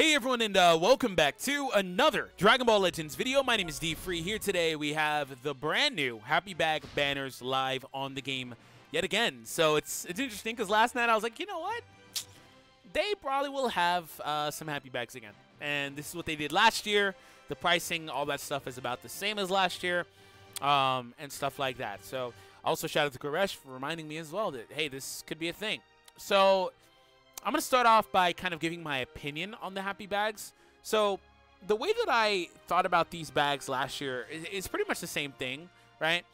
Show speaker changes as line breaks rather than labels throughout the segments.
Hey everyone, and welcome back to another Dragon Ball Legends video. My name is DFree. Here today we have the brand new Happy Bag banners live on the game yet again. So it's interesting because last night I was like, you know what? They probably will have some Happy Bags again. And this is what they did last year. The pricing, all that stuff is about the same as last year, and stuff like that. So also shout out to Goresh for reminding me as well that, hey, this could be a thing. So I'm going to start off by kind of giving my opinion on the Happy Bags. So the way that I thought about these bags last year is pretty much the same thing, right?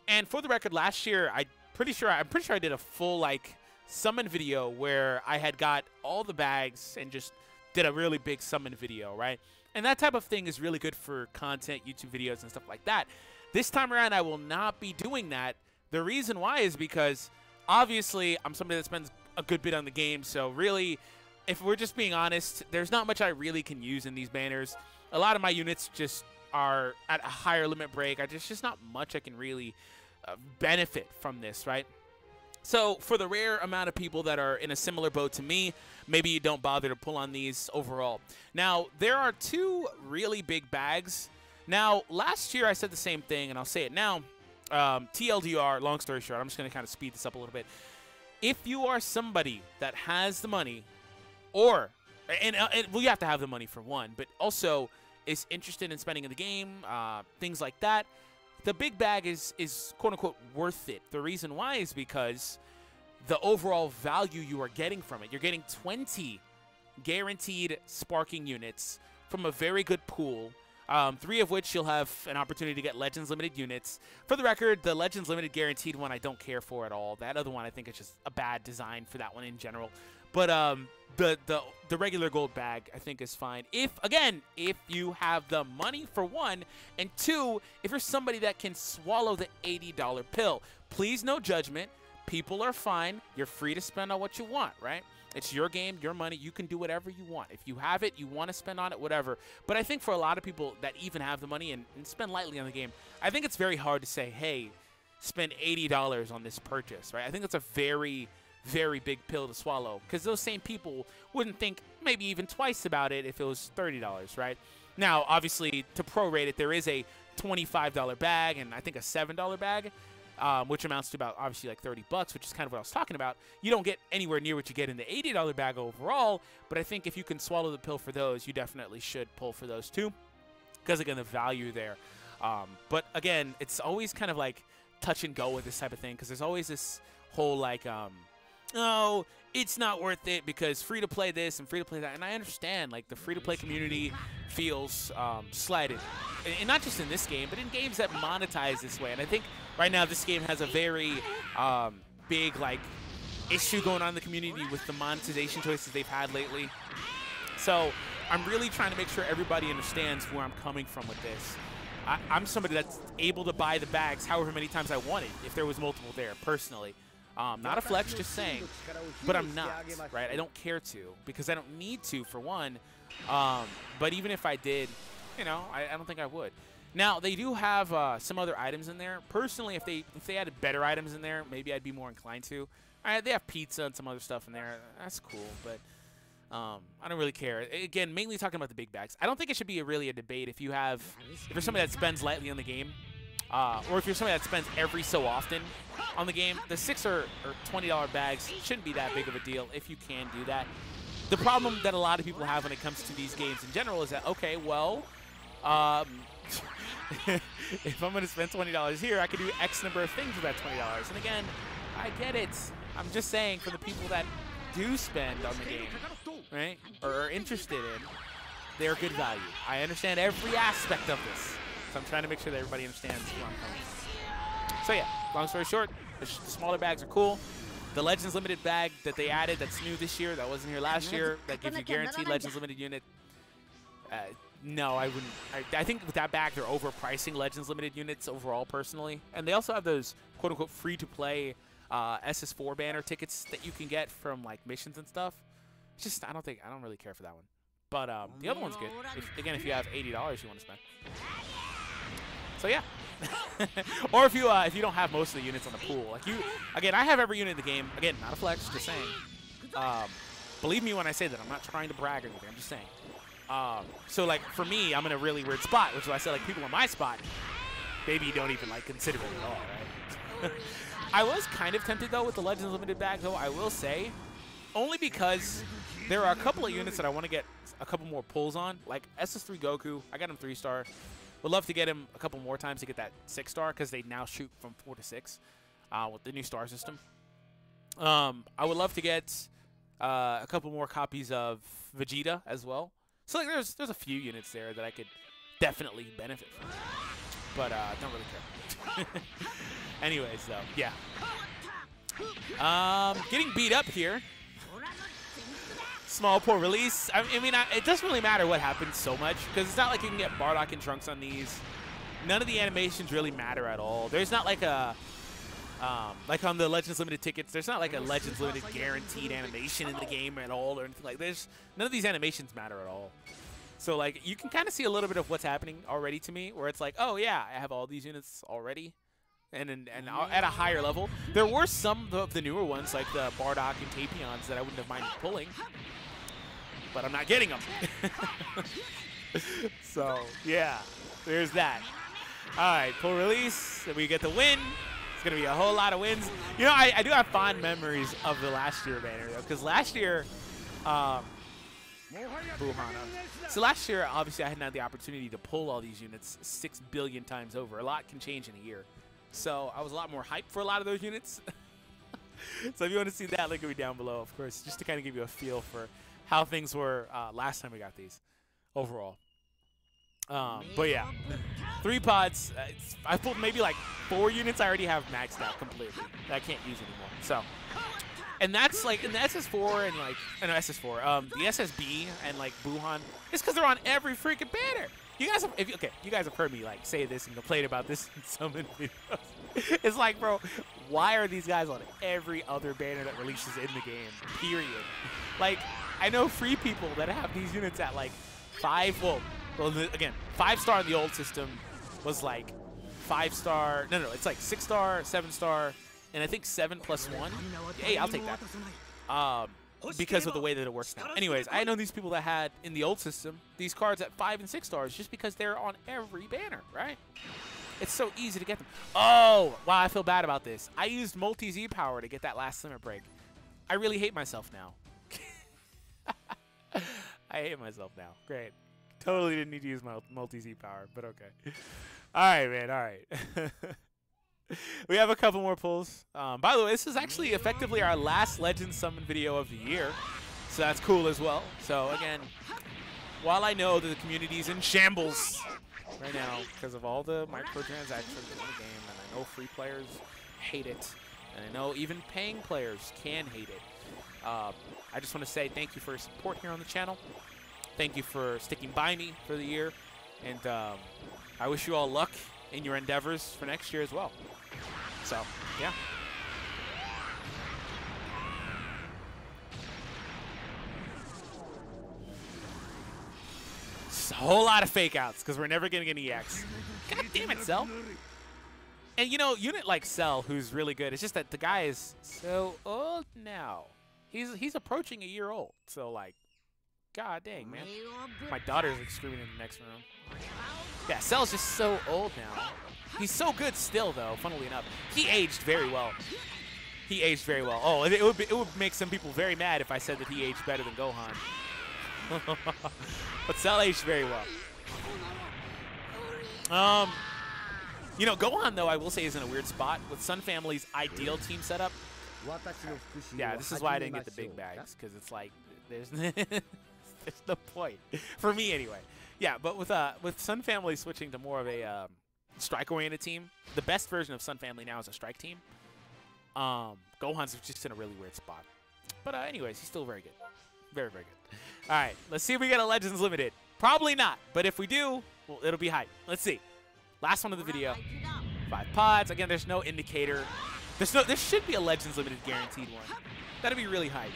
And for the record, last year, I'm pretty sure I did a full like summon video where I had got all the bags and just did a really big summon video, right? And that type of thing is really good for content, YouTube videos, and stuff like that. This time around, I will not be doing that. The reason why is because obviously I'm somebody that spends a good bit on the game, so really, if we're just being honest, there's not much I really can use in these banners. A lot of my units just are at a higher limit break. There's just not much I can really benefit from this, right? So for the rare amount of people that are in a similar boat to me, maybe you don't bother to pull on these overall. Now, there are two really big bags. Now, last year I said the same thing, and I'll say it now. TLDR, long story short, I'm just going to kind of speed this up a little bit. If you are somebody that has the money, well, you have to have the money for one, but also is interested in spending in the game, things like that, the big bag is quote-unquote worth it. The reason why is because the overall value you are getting from it. You're getting 20 guaranteed sparking units from a very good pool. 3 of which you'll have an opportunity to get Legends Limited units. For the record, the Legends Limited guaranteed one I don't care for at all. That other one I think is just a bad design for that one in general. But the regular gold bag I think is fine. If you have the money for one, and two, if you're somebody that can swallow the $80 pill. Please, no judgment. People are fine. You're free to spend on what you want, right? It's your game, your money. You can do whatever you want. If you have it, you want to spend on it, whatever. But I think for a lot of people that even have the money and spend lightly on the game, I think it's very hard to say, hey, spend $80 on this purchase, right? I think that's a very, very big pill to swallow because those same people wouldn't think maybe even twice about it if it was $30, right? Now, obviously, to prorate it, there is a $25 bag and I think a $7 bag. Which amounts to about, obviously, like 30 bucks, which is kind of what I was talking about. You don't get anywhere near what you get in the $80 bag overall, but I think if you can swallow the pill for those, you definitely should pull for those too, because, again, the value there. But, again, it's always kind of like touch and go with this type of thing, because there's always this whole, like, oh, it's not worth it because free-to-play this and free-to-play that. And I understand, like, the free-to-play community feels slighted. And not just in this game, but in games that monetize this way. And I think right now this game has a very big, like, issue going on in the community with the monetization choices they've had lately. So I'm really trying to make sure everybody understands where I'm coming from with this. I'm somebody that's able to buy the bags however many times I wanted if there was multiple there, personally. Not a flex, just saying, but I'm not, right? I don't care to because I don't need to, for one. But even if I did, you know, I don't think I would. Now, they do have some other items in there. Personally, if they added better items in there, maybe I'd be more inclined to. All right, they have pizza and some other stuff in there. That's cool, but I don't really care. Again, mainly talking about the big bags. I don't think it should be really a debate if you're somebody that spends lightly on the game. Or if you're somebody that spends every so often on the game, the $6 or $20 bags shouldn't be that big of a deal if you can do that. The problem that a lot of people have when it comes to these games in general is that, okay, well, if I'm going to spend $20 here, I can do X number of things with that $20. And again, I get it. I'm just saying for the people that do spend on the game, right, or are interested in, they're good value. I understand every aspect of this. So I'm trying to make sure that everybody understands where I'm coming from. So yeah, long story short, the smaller bags are cool. The Legends Limited bag that they added that's new this year, that wasn't here last year, that gives you guaranteed Legends Limited unit. No, I wouldn't. I think with that bag, they're overpricing Legends Limited units overall, personally. And they also have those quote-unquote free-to-play SS4 banner tickets that you can get from like missions and stuff. It's just, I don't really care for that one. But the other one's good. Again, if you have $80 you want to spend. So yeah, or if you don't have most of the units on the pool, like again, I have every unit in the game. Again, not a flex, just saying. Believe me when I say that. I'm not trying to brag or anything. I'm just saying. So like for me, I'm in a really weird spot, which is why I said like people in my spot, maybe don't even like consider it at all, right? I was kind of tempted though with the Legends Limited bag though, I will say, only because there are a couple of units that I want to get a couple more pulls on, like SS3 Goku. I got him 3-star. Would love to get him a couple more times to get that 6-star because they now shoot from 4 to 6 with the new star system. I would love to get a couple more copies of Vegeta as well. So like there's a few units there that I could definitely benefit from, but don't really care. Anyways, though, yeah. Getting beat up here. Small poor release. I mean, it doesn't really matter what happens so much because it's not like you can get Bardock and Trunks on these. None of the animations really matter at all. There's not like a like on the Legends Limited tickets, there's not like a Legends Limited guaranteed animation in the game at all or anything like this. None of these animations matter at all. So like you can kind of see a little bit of what's happening already to me, where it's like, oh yeah, I have all these units already, and at a higher level. There were some of the newer ones like the Bardock and Tapions that I wouldn't have minded pulling, but I'm not getting them. So yeah, there's that. All right, pull release, and we get the win. It's going to be a whole lot of wins. You know, I do have fond memories of the last year banner, though, because last year, so last year, obviously, I hadn't had the opportunity to pull all these units 6 billion times over. A lot can change in a year. So I was a lot more hyped for a lot of those units. So if you want to see that, link will be down below, of course, just to kind of give you a feel for how things were last time we got these overall. But yeah, 3 pods. I pulled maybe like 4 units I already have maxed out completely that I can't use anymore. So, and that's like in the SS4 and like no SS4, the SSB and like Buhan. It's because they're on every freaking banner. You guys have, you guys have heard me like say this and complain about this in so many videos. It's like, bro, why are these guys on every other banner that releases in the game? Period. Like, I know free people that have these units at like 5. Well, again, 5-star in the old system was like 5-star. No, it's like 6-star, 7-star, and I think 7 + 1. Hey, I'll take that. Because of the way that it works now. Anyways, I know these people that had in the old system these cards at 5 and 6 stars just because they're on every banner, right? It's so easy to get them. Oh, wow, I feel bad about this. I used multi-Z power to get that last limit break. I really hate myself now. I hate myself now. Great. Totally didn't need to use my multi-Z power, but okay. All right, man. All right. We have a couple more pulls. By the way, this is actually effectively our last Legends Summon video of the year, so that's cool as well. So again, while I know that the community's in shambles right now because of all the microtransactions in the game, and I know free players hate it, and I know even paying players can hate it, I just want to say thank you for your support here on the channel. Thank you for sticking by me for the year, and I wish you all luck in your endeavors for next year as well. So, yeah. Just a whole lot of fake outs because we're never going to get an EX. God damn it, Cell. And, you know, unit like Cell, who's really good, it's just that the guy is so old now. He's approaching a year old. So, like, god dang, man. My daughter's like screaming in the next room. Yeah, Cell's just so old now. He's so good still, though, funnily enough. He aged very well. He aged very well. Oh, it would make some people very mad if I said that he aged better than Gohan. But Cell aged very well. You know, Gohan, though, I will say is in a weird spot. With Sun Family's ideal team setup, yeah, this is why I didn't get the big bags, because it's like, there's no point. For me, anyway. Yeah, but with Sun Family switching to more of a strike-oriented team, the best version of Sun Family now is a strike team. Gohan's just in a really weird spot. But anyways, he's still very good. Very, very good. All right, let's see if we get a Legends Limited. Probably not, but if we do, well, it'll be hype. Let's see. Last one of the video. 5 pods. Again, there's no indicator. There should be a Legends Limited guaranteed one. That'd be really hype.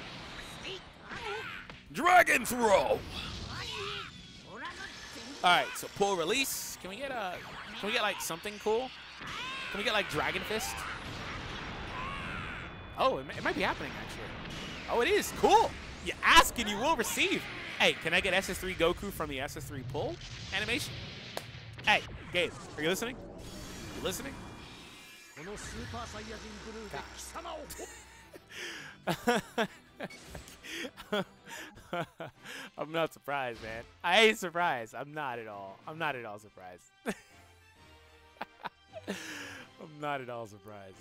Dragon Throw. All right, so pull release. Can we get like something cool? Can we get like Dragon Fist? Oh, it might be happening actually. Oh, it is cool. You ask and you will receive. Hey, can I get SS3 Goku from the SS3 pull animation? Hey, Gabe, are you listening? You listening? I'm not surprised, man. I ain't surprised. I'm not at all. I'm not at all surprised. I'm not at all surprised.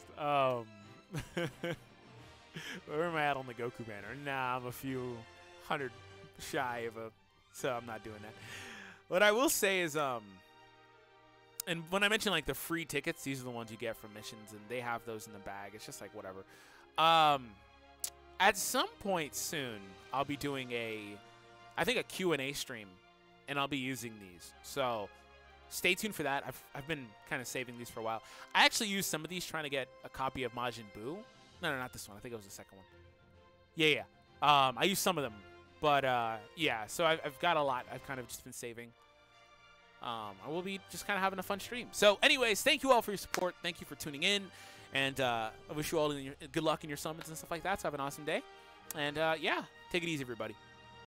Where am I at on the Goku banner? Nah, I'm a few hundred shy of a, so I'm not doing that. What I will say is, and when I mention like the free tickets, these are the ones you get from missions, and they have those in the bag. It's just like whatever. At some point soon, I'll be doing I think a Q&A stream, and I'll be using these. So stay tuned for that. I've been kind of saving these for a while. I actually used some of these trying to get a copy of Majin Buu. No, not this one. I think it was the second one. Yeah. I used some of them, but yeah. So I've got a lot. I've kind of just been saving. I will be just kind of having a fun stream. So anyways, thank you all for your support. Thank you for tuning in. And I wish you all good luck in your summons and stuff like that. So have an awesome day. And yeah, take it easy, everybody.